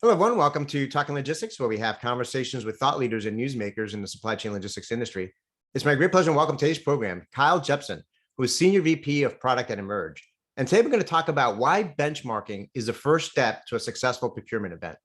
Hello, everyone. Welcome to Talking Logistics, where we have conversations with thought leaders and newsmakers in the supply chain logistics industry. It's my great pleasure to welcome today's program, Kyle Jepson, who is Senior VP of Product at Emerge. And today we're going to talk about why benchmarking is the first step to a successful procurement event.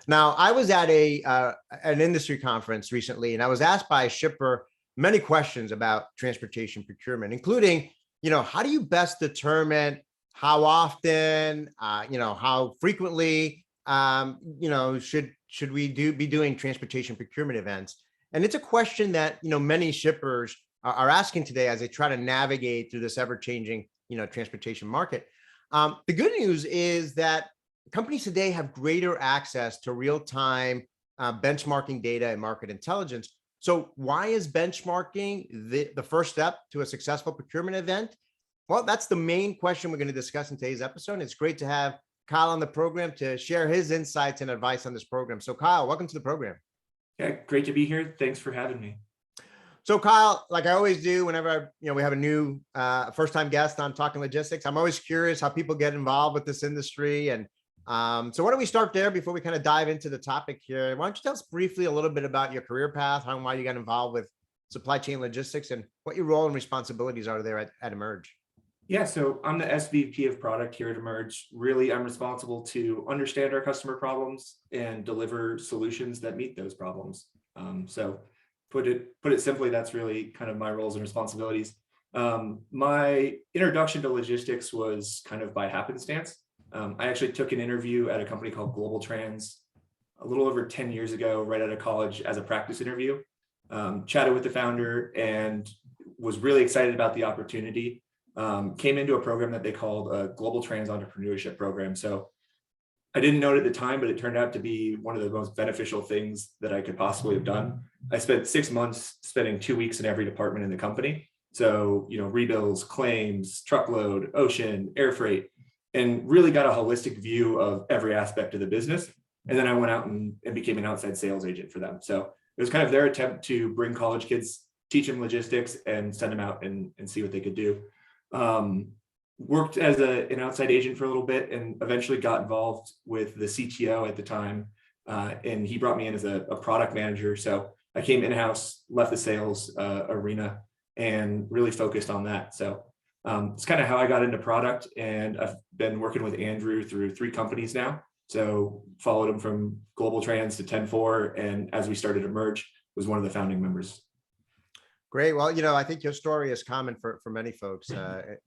Now, I was at an industry conference recently, and I was asked by a shipper many questions about transportation procurement, including, how do you best determine how often, how frequently, should we be doing transportation procurement events? And it's a question that, many shippers are asking today as they try to navigate through this ever-changing, transportation market. The good news is that companies today have greater access to real-time benchmarking data and market intelligence. So why is benchmarking the first step to a successful procurement event? Well, that's the main question we're going to discuss in today's episode. It's great to have Kyle on the program to share his insights and advice on this program. So Kyle, welcome to the program. Yeah, great to be here. Thanks for having me. So Kyle, like I always do, whenever we have a new first-time guest on Talking Logistics, I'm always curious how people get involved with this industry. And so why don't we start there before we kind of dive into the topic here? Why don't you tell us briefly a little bit about your career path, how and why you got involved with supply chain logistics, and what your role and responsibilities are there at Emerge? Yeah, so I'm the SVP of product here at Emerge. Really, I'm responsible to understand our customer problems and deliver solutions that meet those problems. So put it simply, that's really kind of my roles and responsibilities. My introduction to logistics was kind of by happenstance. I actually took an interview at a company called Global Trans a little over 10 years ago, right out of college, as a practice interview. Chatted with the founder and was really excited about the opportunity. Came into a program that they called a Global Trans Entrepreneurship Program. So I didn't know it at the time, but it turned out to be one of the most beneficial things that I could possibly have done. I spent 6 months spending 2 weeks in every department in the company. So, rebills, claims, truckload, ocean, air freight, and really got a holistic view of every aspect of the business. And then I went out and became an outside sales agent for them. So it was kind of their attempt to bring college kids, teach them logistics, and send them out and see what they could do. Worked as an outside agent for a little bit and eventually got involved with the CTO at the time. And he brought me in as a product manager. So I came in-house, left the sales arena, and really focused on that. So it's kind of how I got into product. And I've been working with Andrew through 3 companies now. So followed him from Global Trans to 10-4. And as we started Emerge, was one of the founding members. Great. Well, I think your story is common for many folks, where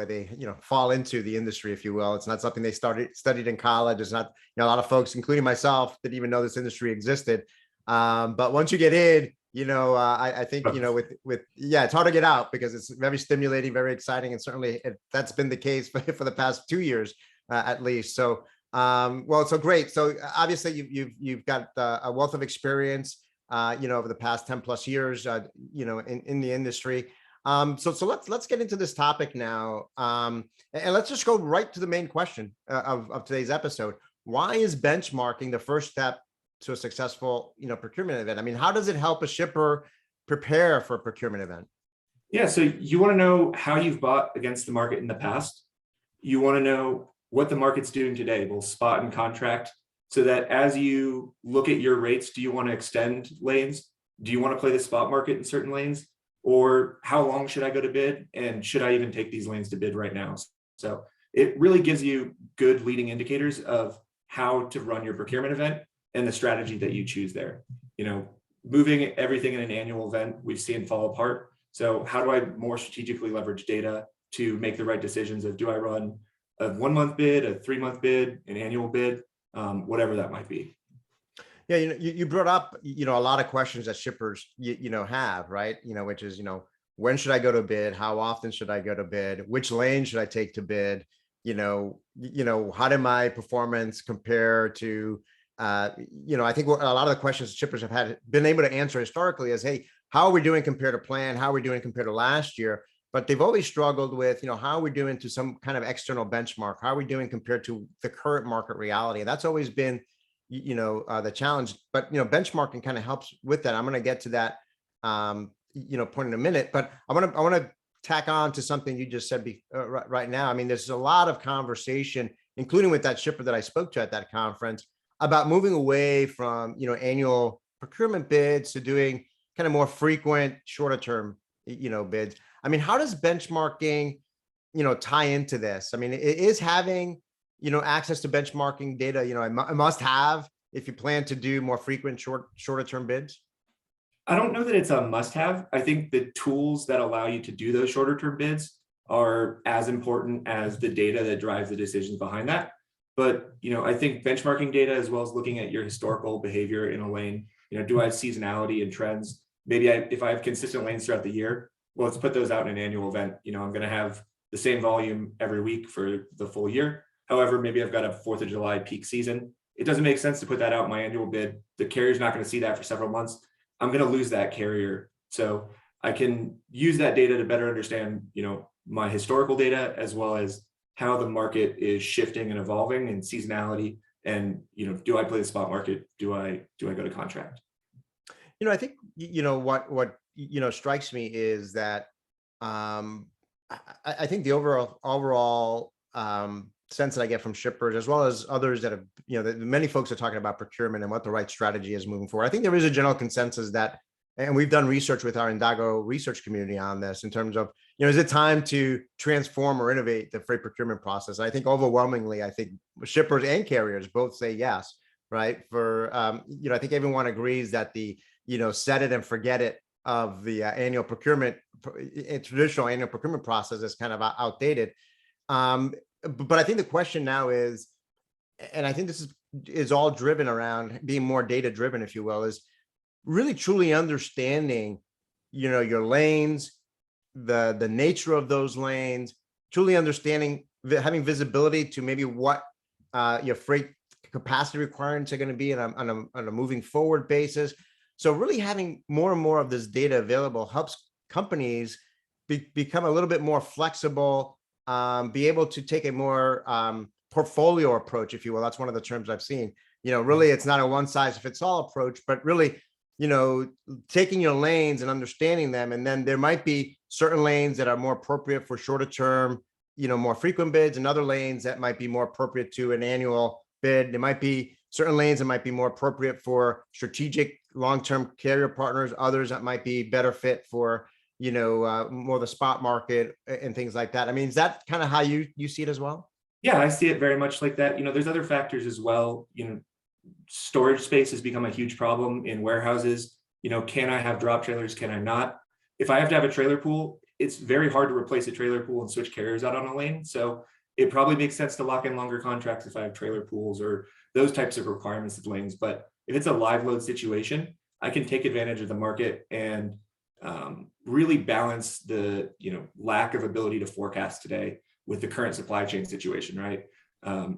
they, fall into the industry, if you will. It's not something they studied in college. It's not, a lot of folks, including myself, didn't even know this industry existed. But once you get in, I think, it's hard to get out because it's very stimulating, very exciting. And certainly that's been the case for the past 2 years, at least. So, so great. So obviously you've got a wealth of experience, over the past 10 plus years, in the industry. So let's get into this topic now. And let's just go right to the main question of today's episode. Why is benchmarking the first step to a successful, procurement event? I mean, how does it help a shipper prepare for a procurement event? Yeah, so you want to know how you've bought against the market in the past. You want to know what the market's doing today, both spot and contract. So that as you look at your rates, do you want to extend lanes? Do you want to play the spot market in certain lanes? Or how long should I go to bid? And should I even take these lanes to bid right now? So it really gives you good leading indicators of how to run your procurement event and the strategy that you choose there. Moving everything in an annual event, we've seen fall apart. So how do I more strategically leverage data to make the right decisions of, do I run a 1-month bid, a 3-month bid, an annual bid? Whatever that might be. Yeah, you brought up, a lot of questions that shippers, have, right? Which is, when should I go to bid? How often should I go to bid? Which lane should I take to bid? How did my performance compare to, I think a lot of the questions shippers have been able to answer historically is, hey, how are we doing compared to plan? How are we doing compared to last year? But they've always struggled with, how are we doing to some kind of external benchmark? How are we doing compared to the current market reality? And that's always been, the challenge. But, benchmarking kind of helps with that. I'm going to get to that, point in a minute. But I want to tack on to something you just said right now. I mean, there's a lot of conversation, including with that shipper that I spoke to at that conference, about moving away from, annual procurement bids to doing kind of more frequent, shorter term, bids. I mean, how does benchmarking, tie into this? I mean, is having, access to benchmarking data, a must have if you plan to do more frequent, shorter term bids? I don't know that it's a must have. I think the tools that allow you to do those shorter term bids are as important as the data that drives the decisions behind that. But, I think benchmarking data, as well as looking at your historical behavior in a lane, do I have seasonality and trends? Maybe if I have consistent lanes throughout the year, well, let's put those out in an annual event. I'm going to have the same volume every week for the full year. However, maybe I've got a 4th of July peak season. It doesn't make sense to put that out in my annual bid. The carrier's not going to see that for several months. I'm going to lose that carrier. So I can use that data to better understand, my historical data, as well as how the market is shifting and evolving and seasonality. And, do I play the spot market? Do I go to contract? I think, what, strikes me is that, I think the overall sense that I get from shippers, as well as others that have, that many folks are talking about procurement and what the right strategy is moving forward. I think there is a general consensus that, and we've done research with our Indago research community on this in terms of, is it time to transform or innovate the freight procurement process? I think overwhelmingly, I think shippers and carriers both say yes, right? I think everyone agrees that the, set it and forget it of the annual procurement, traditional annual procurement process is kind of outdated. But I think the question now is, and I think this is all driven around being more data driven, if you will, is really truly understanding, your lanes, the nature of those lanes, truly understanding, having visibility to maybe what your freight capacity requirements are going to be on a moving forward basis. So really having more and more of this data available helps companies become a little bit more flexible, be able to take a more portfolio approach, if you will. That's one of the terms I've seen. Really, it's not a one size fits all approach, but really, taking your lanes and understanding them. And then there might be certain lanes that are more appropriate for shorter term, more frequent bids, and other lanes that might be more appropriate to an annual bid. There might be certain lanes that might be more appropriate for strategic long-term carrier partners, others that might be better fit for, more the spot market and things like that. I mean, is that kind of how you see it as well? Yeah, I see it very much like that. There's other factors as well. Storage space has become a huge problem in warehouses. Can I have drop trailers? Can I not? If I have to have a trailer pool, it's very hard to replace a trailer pool and switch carriers out on a lane. So it probably makes sense to lock in longer contracts if I have trailer pools or those types of requirements of lanes. But if it's a live load situation, I can take advantage of the market and really balance the lack of ability to forecast today with the current supply chain situation, right?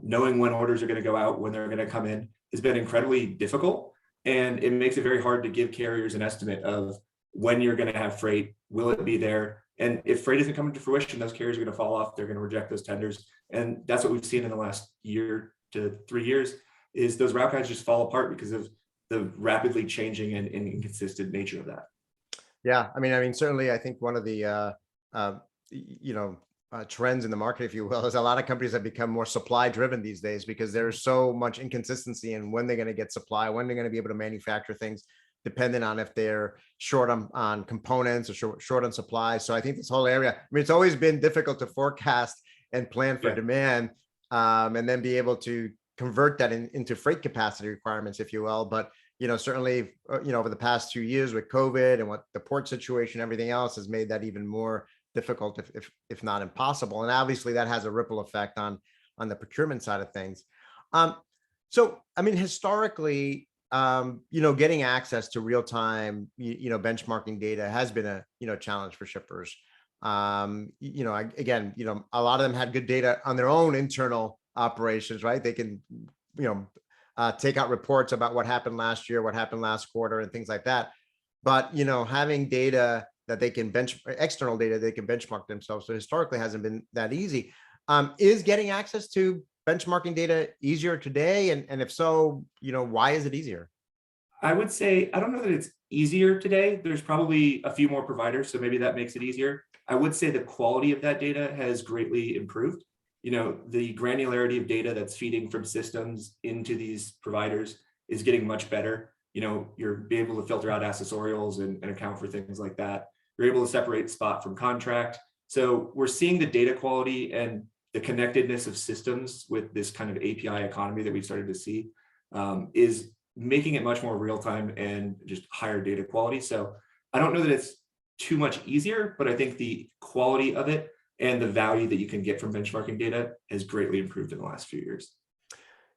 Knowing when orders are going to go out, when they're going to come in, has been incredibly difficult. And it makes it very hard to give carriers an estimate of when you're going to have freight, will it be there? And if freight isn't coming to fruition, those carriers are going to fall off, they're going to reject those tenders. And that's what we've seen in the last year to 3 years, is those route guides just fall apart because of the rapidly changing and inconsistent nature of that. Yeah, I mean, certainly, I think one of the trends in the market, if you will, is a lot of companies have become more supply driven these days because there's so much inconsistency in when they're going to get supply, when they're going to be able to manufacture things, depending on if they're short on components or short on supply. So I think this whole area, I mean, it's always been difficult to forecast and plan for demand, and then be able to convert that into freight capacity requirements, if you will. But certainly, over the past 2 years with COVID and what the port situation, everything else has made that even more difficult, if not impossible. And obviously that has a ripple effect on the procurement side of things. So, I mean, historically, getting access to real-time, benchmarking data has been a challenge for shippers. Again, a lot of them had good data on their own internal operations, right? They can, take out reports about what happened last year, what happened last quarter, and things like that. But, having data that they can external data, they can benchmark themselves. So historically hasn't been that easy. Is getting access to benchmarking data easier today? And if so, why is it easier? I would say, I don't know that it's easier today. There's probably a few more providers, so maybe that makes it easier. I would say the quality of that data has greatly improved. the granularity of data that's feeding from systems into these providers is getting much better. You're being able to filter out accessorials and account for things like that. You're able to separate spot from contract. So we're seeing the data quality and the connectedness of systems with this kind of API economy that we've started to see is making it much more real time and just higher data quality. So I don't know that it's too much easier, but I think the quality of it and the value that you can get from benchmarking data has greatly improved in the last few years.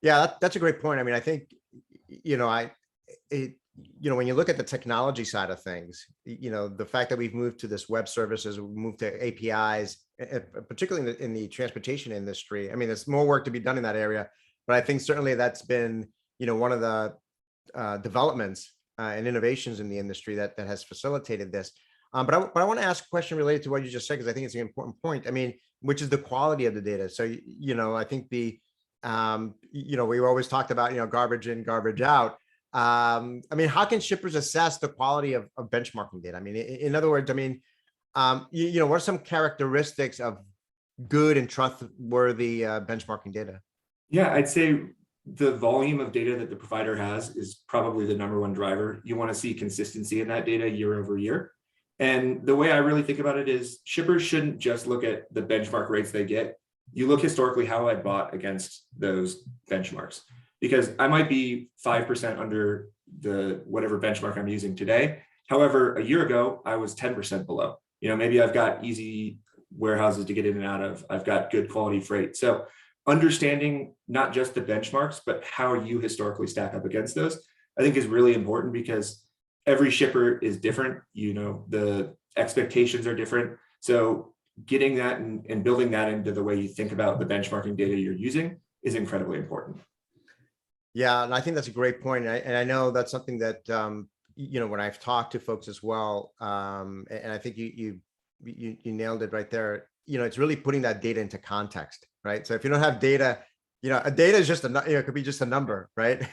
Yeah, that's a great point. I mean, I think, when you look at the technology side of things, the fact that we've moved to this web services, we moved to APIs, particularly in the transportation industry. I mean, there's more work to be done in that area, but I think certainly that's been, one of the developments and innovations in the industry that has facilitated this. But I want to ask a question related to what you just said, because I think it's an important point. I mean, which is the quality of the data. So, I think we always talked about, garbage in, garbage out. I mean, how can shippers assess the quality of benchmarking data? I mean, in other words, I mean, what are some characteristics of good and trustworthy benchmarking data? Yeah, I'd say the volume of data that the provider has is probably the number one driver. You want to see consistency in that data year over year. And the way I really think about it is shippers shouldn't just look at the benchmark rates they get. You look historically how I bought against those benchmarks, because I might be 5% under the whatever benchmark I'm using today. However, a year ago, I was 10% below. Maybe I've got easy warehouses to get in and out of. I've got good quality freight. So understanding not just the benchmarks, but how you historically stack up against those, I think is really important, because every shipper is different. The expectations are different. So getting that and building that into the way you think about the benchmarking data you're using is incredibly important. Yeah, and I think that's a great point. And I know that's something that, when I've talked to folks as well, and I think you nailed it right there. It's really putting that data into context, right? So if you don't have data, a data is just it could be just a number, right?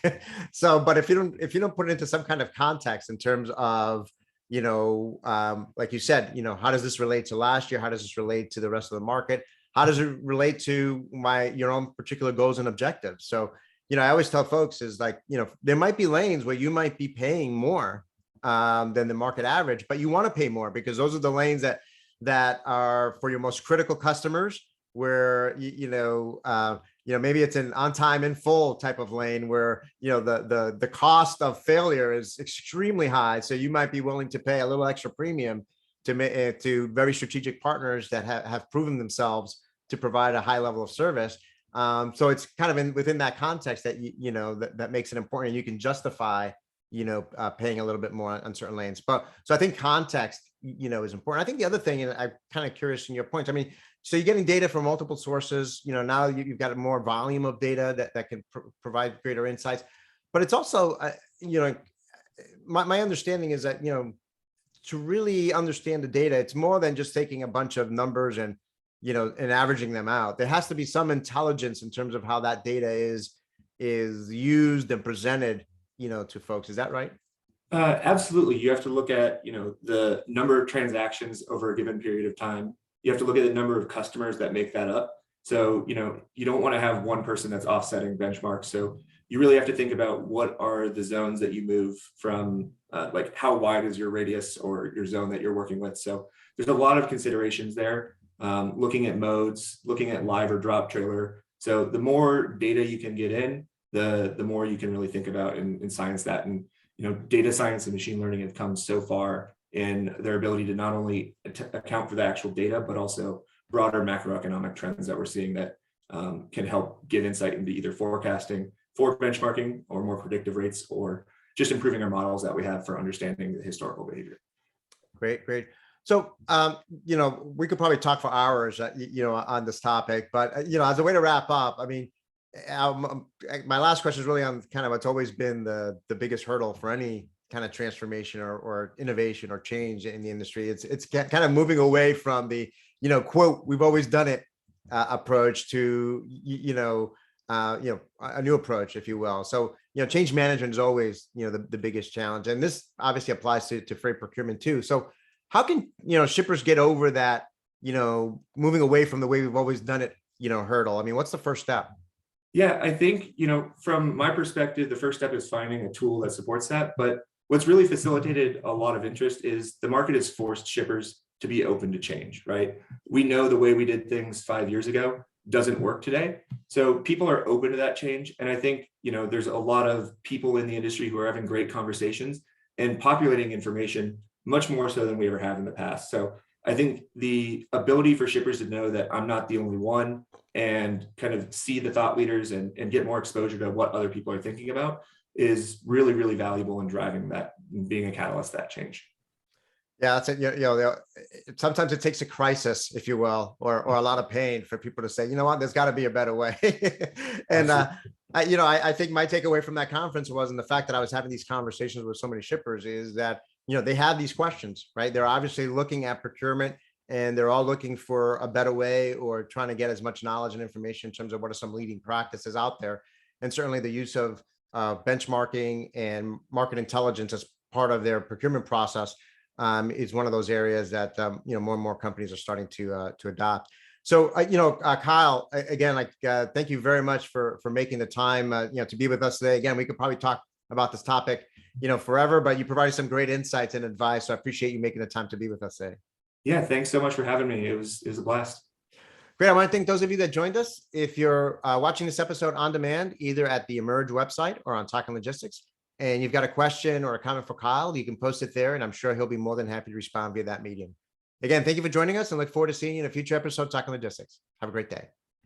So, but if you don't put it into some kind of context in terms of, like you said, how does this relate to last year? How does this relate to the rest of the market? How does it relate to your own particular goals and objectives? So, I always tell folks is like, there might be lanes where you might be paying more than the market average, but you want to pay more because those are the lanes that are for your most critical customers, where maybe it's an on time in full type of lane where the cost of failure is extremely high. So you might be willing to pay a little extra premium to very strategic partners that have proven themselves to provide a high level of service. So it's kind of within that context that that makes it important, and you can justify paying a little bit more on certain lanes. But so I think context is important. I think the other thing, and I'm kind of curious in your points. I mean, so you're getting data from multiple sources. Now you've got a more volume of data that can provide greater insights. But it's also, my understanding is that to really understand the data, it's more than just taking a bunch of numbers and averaging them out. There has to be some intelligence in terms of how that data is used and presented, to folks. Is that right? Absolutely. You have to look at, the number of transactions over a given period of time. You have to look at the number of customers that make that up. So, you don't want to have one person that's offsetting benchmarks. So you really have to think about what are the zones that you move from, like how wide is your radius or your zone that you're working with. So there's a lot of considerations there. Looking at modes, looking at live or drop trailer. So the more data you can get in, the more you can really think about and science that. And data science and machine learning have come so far in their ability to not only account for the actual data, but also broader macroeconomic trends that we're seeing that can help give insight into either forecasting for benchmarking or more predictive rates, or just improving our models that we have for understanding the historical behavior. Great. So, we could probably talk for hours, on this topic, but, as a way to wrap up, I mean, my last question is really on kind of what's always been the biggest hurdle for any kind of transformation or innovation or change in the industry. It's kind of moving away from the, quote, we've always done it approach to, a new approach, if you will. So, change management is always, the biggest challenge. And this obviously applies to freight procurement too. So how can, shippers get over that, moving away from the way we've always done it, hurdle? I mean, what's the first step? Yeah, I think, from my perspective, the first step is finding a tool that supports that. But what's really facilitated a lot of interest is the market has forced shippers to be open to change, right? We know the way we did things 5 years ago doesn't work today. So people are open to that change. And I think, there's a lot of people in the industry who are having great conversations and populating information much more so than we ever have in the past. So I think the ability for shippers to know that I'm not the only one and kind of see the thought leaders and get more exposure to what other people are thinking about is really, really valuable in driving that, being a catalyst to that change. Yeah, that's it. Sometimes it takes a crisis, if you will, or a lot of pain for people to say, you know what, there's got to be a better way. And I think my takeaway from that conference was, and the fact that I was having these conversations with so many shippers, is that they have these questions, right? They're obviously looking at procurement, and they're all looking for a better way, or trying to get as much knowledge and information in terms of what are some leading practices out there, and certainly the use of benchmarking and market intelligence as part of their procurement process is one of those areas that more and more companies are starting to adopt. So Kyle, again, thank you very much for making the time to be with us today. Again, we could probably talk about this topic forever, but you provided some great insights and advice, so I appreciate you making the time to be with us today. Yeah, thanks so much for having me. It was a blast. Great. I want to thank those of you that joined us. If you're watching this episode on demand, either at the Emerge website or on Talking Logistics, and you've got a question or a comment for Kyle, you can post it there, and I'm sure he'll be more than happy to respond via that medium. Again, thank you for joining us, and look forward to seeing you in a future episode of Talking Logistics. Have a great day.